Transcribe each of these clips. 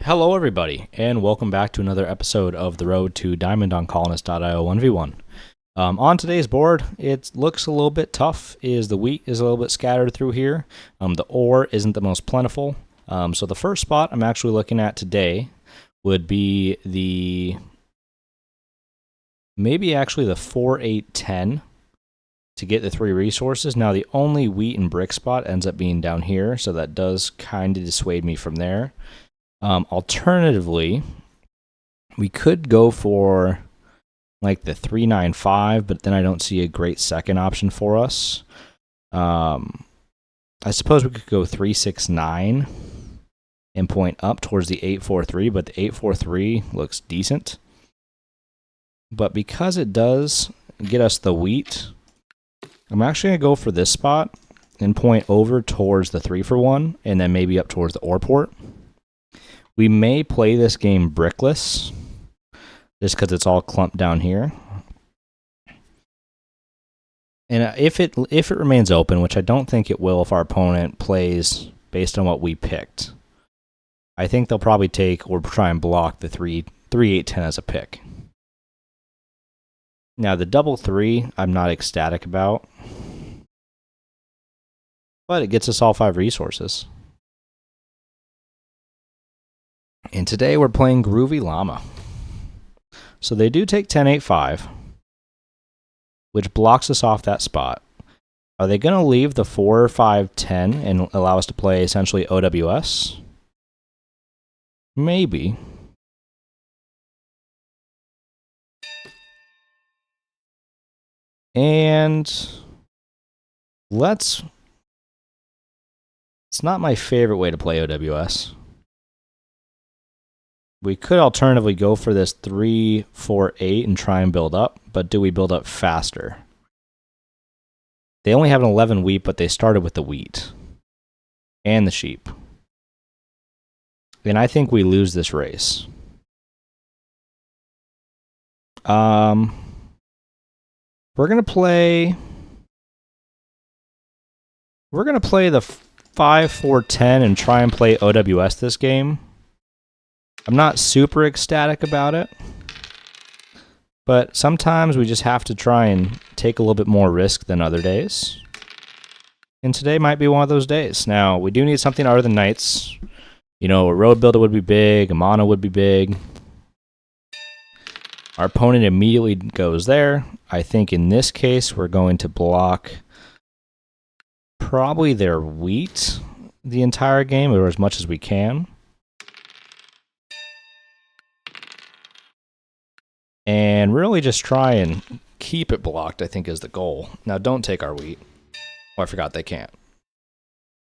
Hello everybody, and welcome back to another episode of The Road to Diamond on Colonist.io 1v1. On today's board, it looks a little bit tough. The wheat is a little bit scattered through here. The ore isn't the most plentiful. So the first spot I'm actually looking at today would be maybe the 4-8-10 to get the 3 resources. Now the only wheat and brick spot ends up being down here, so that does kind of dissuade me from there. Alternatively, we could go for like the 3-9-5, but then I don't see a great second option for us. I suppose we could go 3-6-9 and point up towards the 8-4-3, but the 8-4-3 looks decent. But because it does get us the wheat, I'm actually going to go for this spot and point over towards the 3-for-1 and then maybe up towards the ore port. We may play this game brickless, just because it's all clumped down here. And if it remains open, which I don't think it will if our opponent plays based on what we picked, I think they'll probably take or try and block the 3-8-10 as a pick. Now the double 3, I'm not ecstatic about, but it gets us all 5 resources. And today we're playing Groovy Llama. So they do take 10-8-5, which blocks us off that spot. Are they going to leave the 4-5-10 and allow us to play essentially OWS? Maybe. And it's not my favorite way to play OWS. We could alternatively go for this 3-4-8 and try and build up, but do we build up faster? They only have an 11 wheat, but they started with the wheat and the sheep. And I think we lose this race. We're gonna play the 5-4-10 and try and play OWS this game. I'm not super ecstatic about it, but sometimes we just have to try and take a little bit more risk than other days. And today might be one of those days. Now, we do need something other than knights. You know, a road builder would be big, a mono would be big. Our opponent immediately goes there. I think in this case, we're going to block probably their wheat the entire game, or as much as we can. And really just try and keep it blocked, I think, is the goal. Now, don't take our wheat. Oh, I forgot they can't.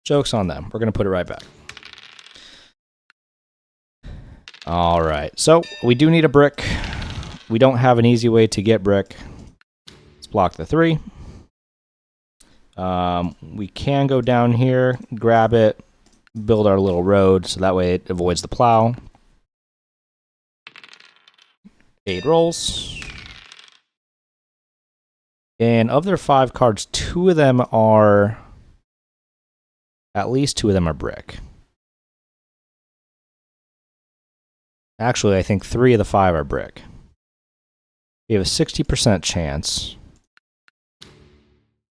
Joke's on them. We're going to put it right back. All right. So, we do need a brick. We don't have an easy way to get brick. Let's block the 3. We can go down here, grab it, build our little road, so that way it avoids the plow. 8 rolls. And of their 5 cards, 2 of them are... At least 2 of them are brick. Actually, I think 3 of the 5 are brick. We have a 60% chance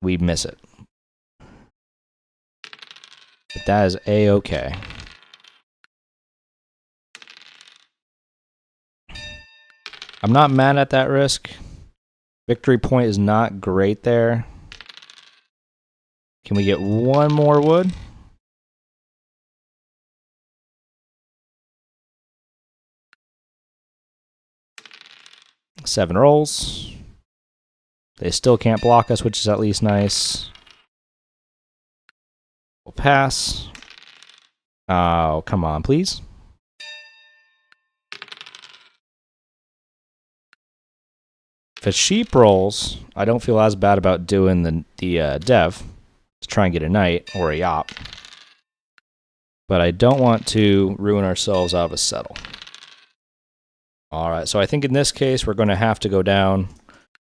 we miss it. But that is A-okay. I'm not mad at that risk. Victory point is not great there. Can we get one more wood? Seven rolls. They still can't block us, which is at least nice. We'll pass. Oh, come on, please. If it's sheep rolls, I don't feel as bad about doing the dev to try and get a knight or a yop. But I don't want to ruin ourselves out of a settle. Alright, so I think in this case we're going to have to go down.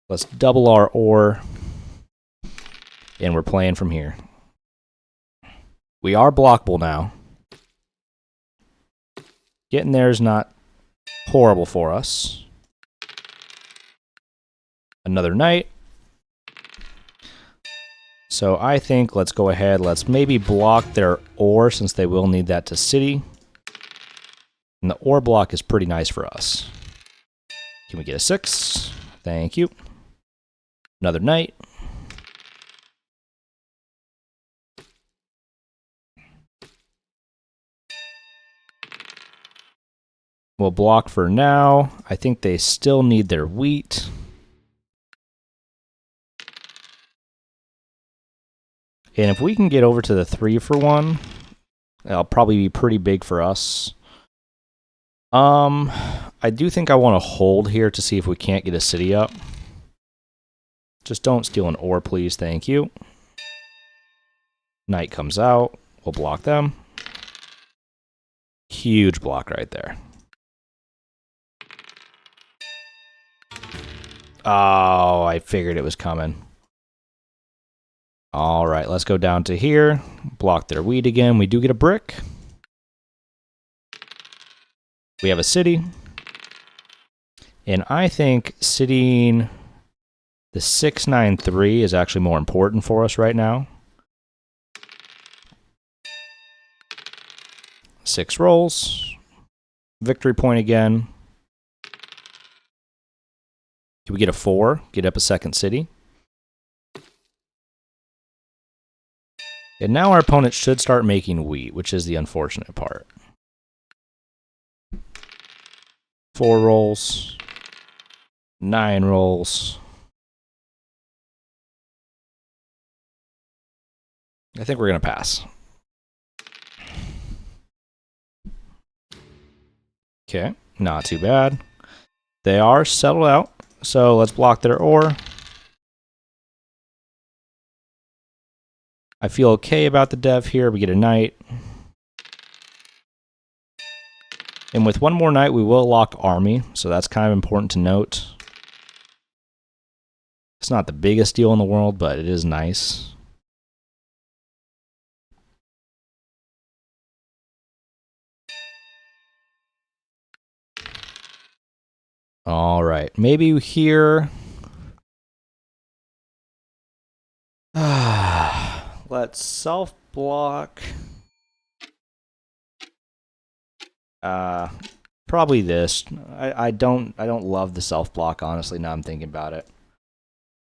Let's double our ore. And we're playing from here. We are blockable now. Getting there is not horrible for us. Another knight. So I think let's go ahead. Let's maybe block their ore since they will need that to city. And the ore block is pretty nice for us. Can we get a 6? Thank you. Another knight. We'll block for now. I think they still need their wheat. And if we can get over to the 3 for 1, that'll probably be pretty big for us. I do think I want to hold here to see if we can't get a city up. Just don't steal an ore, please. Thank you. Knight comes out. We'll block them. Huge block right there. Oh, I figured it was coming. All right, let's go down to here. Block their wheat again. We do get a brick. We have a city. And I think citying the 693 is actually more important for us right now. 6 rolls. Victory point again. Can we get a 4? Get up a second city. And now our opponent should start making wheat, which is the unfortunate part. 4 rolls. 9 rolls. I think we're going to pass. Okay, not too bad. They are settled out, so let's block their ore. I feel okay about the dev here. We get a knight. And with one more knight, we will lock army, so that's kind of important to note. It's not the biggest deal in the world, but it is nice. All right, maybe here. Let's self-block. Probably this. I don't love the self-block, honestly, now I'm thinking about it.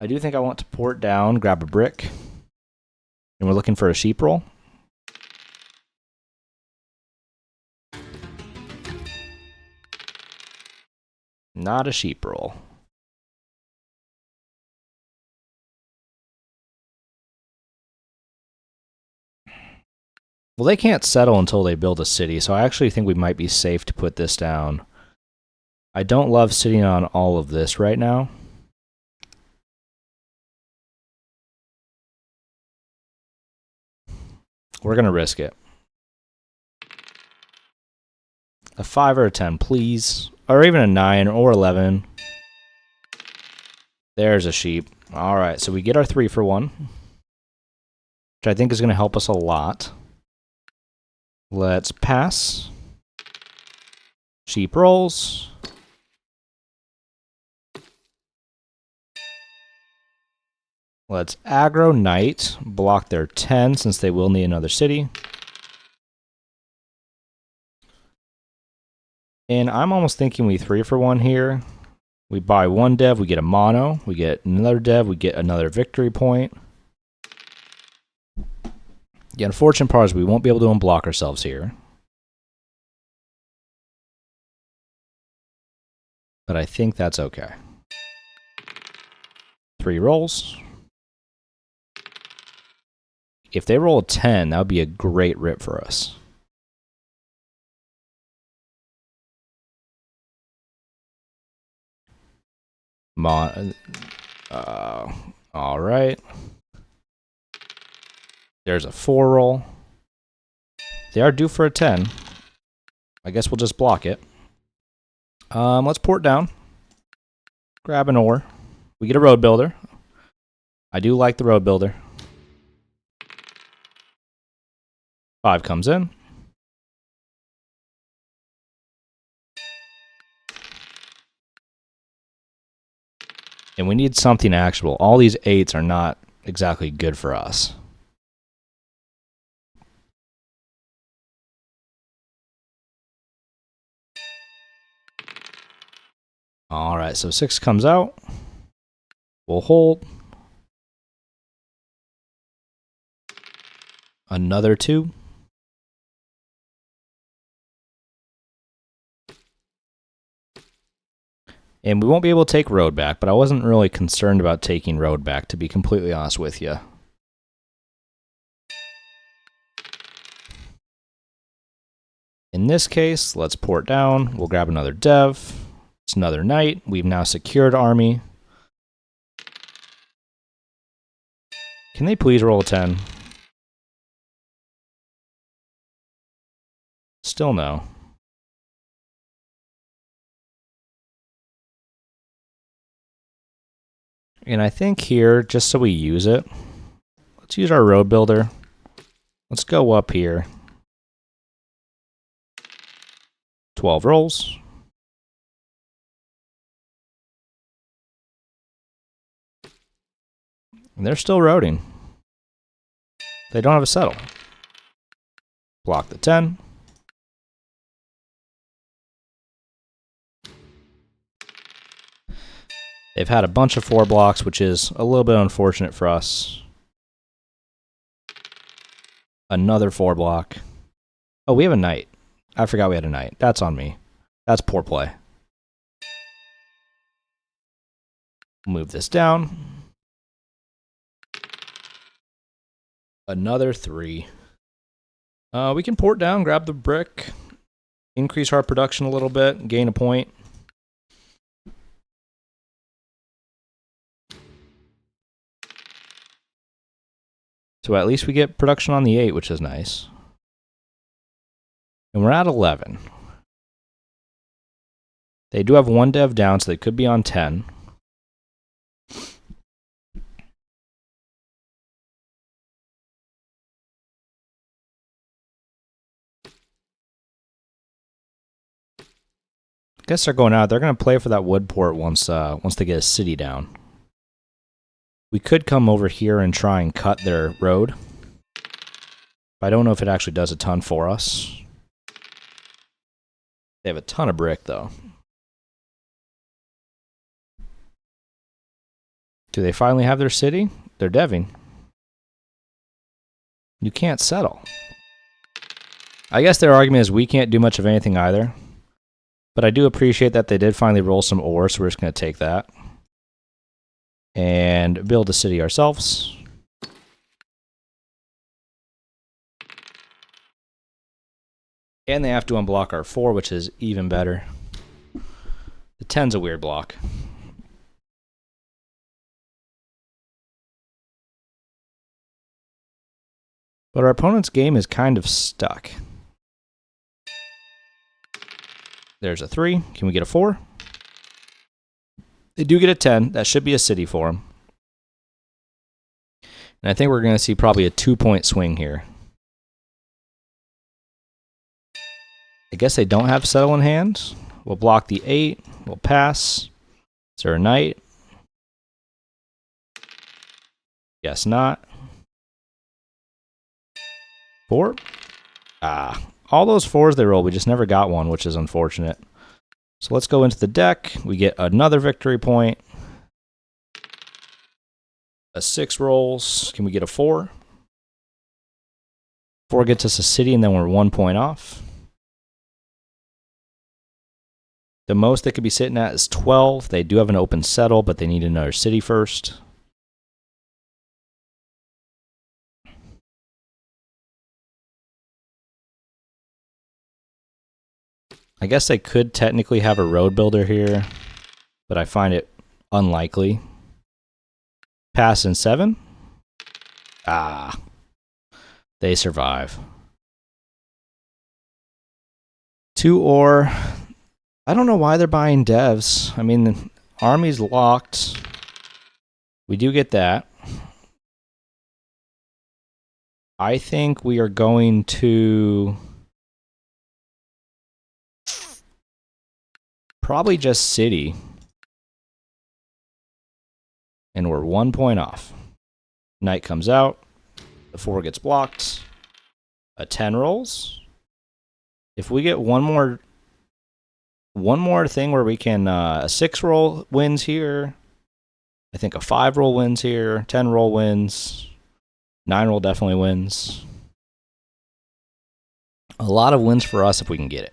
I do think I want to port down, grab a brick. And we're looking for a sheep roll. Not a sheep roll. Well, they can't settle until they build a city, so I actually think we might be safe to put this down. I don't love sitting on all of this right now. We're going to risk it. A 5 or a 10, please. Or even a 9 or 11. There's a sheep. All right, so we get our 3 for 1, which I think is going to help us a lot. Let's pass. Sheep rolls. Let's aggro knight, block their 10 since they will need another city. And I'm almost thinking we 3 for 1 here. We buy 1 dev, we get a mono. We get another dev, we get another victory point. The unfortunate part is we won't be able to unblock ourselves here. But I think that's okay. 3 rolls. If they roll a 10, that would be a great rip for us. All right. There's a 4 roll. They are due for a 10. I guess we'll just block it. Let's port down. Grab an ore. We get a road builder. I do like the road builder. 5 comes in. And we need something actionable. All these 8s are not exactly good for us. All right, so 6 comes out. We'll hold. Another 2. And we won't be able to take road back, but I wasn't really concerned about taking road back, to be completely honest with you. In this case, let's port down. We'll grab another dev. It's another knight. We've now secured army. Can they please roll a 10? Still no. And I think here, just so we use it, let's use our road builder. Let's go up here. 12 rolls. And they're still roading. They don't have a settle. Block the 10. They've had a bunch of 4 blocks, which is a little bit unfortunate for us. Another 4 block. Oh, we have a knight. I forgot we had a knight. That's on me. That's poor play. Move this down. Another 3. We can port down, grab the brick, increase our production a little bit, gain a point. So at least we get production on the 8, which is nice. And we're at 11. They do have 1 dev down, so they could be on 10. I guess they're going out. They're going to play for that wood port once they get a city down. We could come over here and try and cut their road. But I don't know if it actually does a ton for us. They have a ton of brick, though. Do they finally have their city? They're deving. You can't settle. I guess their argument is we can't do much of anything either. But I do appreciate that they did finally roll some ore, so we're just going to take that. And build a city ourselves. And they have to unblock our 4, which is even better. The 10's a weird block. But our opponent's game is kind of stuck. There's a 3. Can we get a 4? They do get a 10. That should be a city for them. And I think we're going to see probably a 2-point swing here. I guess they don't have settle in hand. We'll block the 8. We'll pass. Is there a knight? Guess not. 4. All those 4s they rolled, we just never got one, which is unfortunate. So let's go into the deck. We get another victory point. A 6 rolls. Can we get a 4? 4 gets us a city, and then we're 1 point off. The most they could be sitting at is 12. They do have an open settle, but they need another city first. I guess they could technically have a road builder here, but I find it unlikely. Pass in 7. They survive. 2 ore. I don't know why they're buying devs. I mean, the army's locked. We do get that. I think we are going to probably just city. And we're 1 point off. Knight comes out. The 4 gets blocked. A 10 rolls. If we get one more thing where we can, a 6 roll wins here. I think a 5 roll wins here. 10 roll wins. 9 roll definitely wins. A lot of wins for us if we can get it.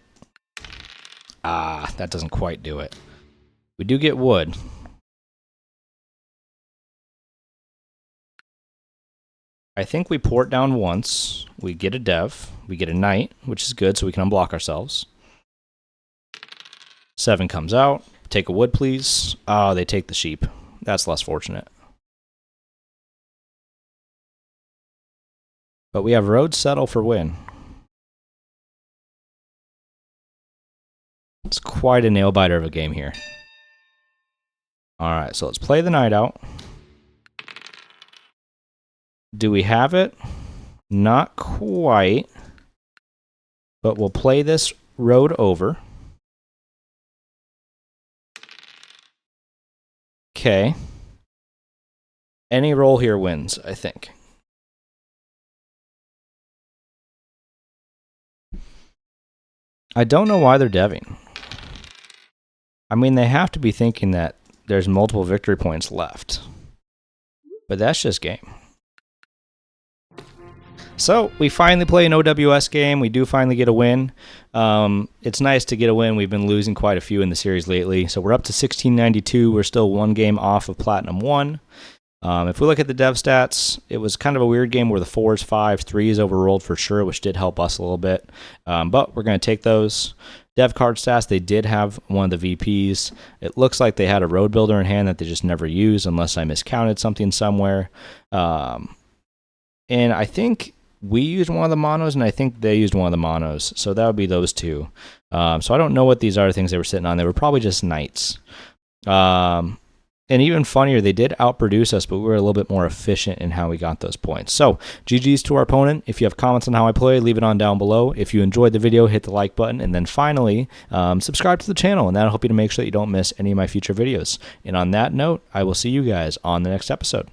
Ah, that doesn't quite do it. We do get wood. I think we port down once. We get a dev. We get a knight, which is good, so we can unblock ourselves. 7 comes out. Take a wood, please. Oh, they take the sheep. That's less fortunate. But we have road settle for win. It's quite a nail-biter of a game here. Alright, so let's play the knight out. Do we have it? Not quite. But we'll play this road over. Okay. Any roll here wins, I think. I don't know why they're deving. I mean, they have to be thinking that there's multiple victory points left. But that's just game. So, we finally play an OWS game. We do finally get a win. It's nice to get a win. We've been losing quite a few in the series lately. So, we're up to 1692. We're still 1 game off of Platinum 1. If we look at the dev stats, it was kind of a weird game where the 4s, 5s, 3s overrolled for sure, which did help us a little bit. But we're going to take those. Dev card stats, they did have one of the VPs. It looks like they had a road builder in hand that they just never used unless I miscounted something somewhere. And I think we used one of the monos, and I think they used one of the monos. So that would be those two. So I don't know what these other things they were sitting on. They were probably just knights. And even funnier, they did outproduce us, but we were a little bit more efficient in how we got those points. So, GG's to our opponent. If you have comments on how I play, leave it on down below. If you enjoyed the video, hit the like button. And then finally, subscribe to the channel, and that'll help you to make sure that you don't miss any of my future videos. And on that note, I will see you guys on the next episode.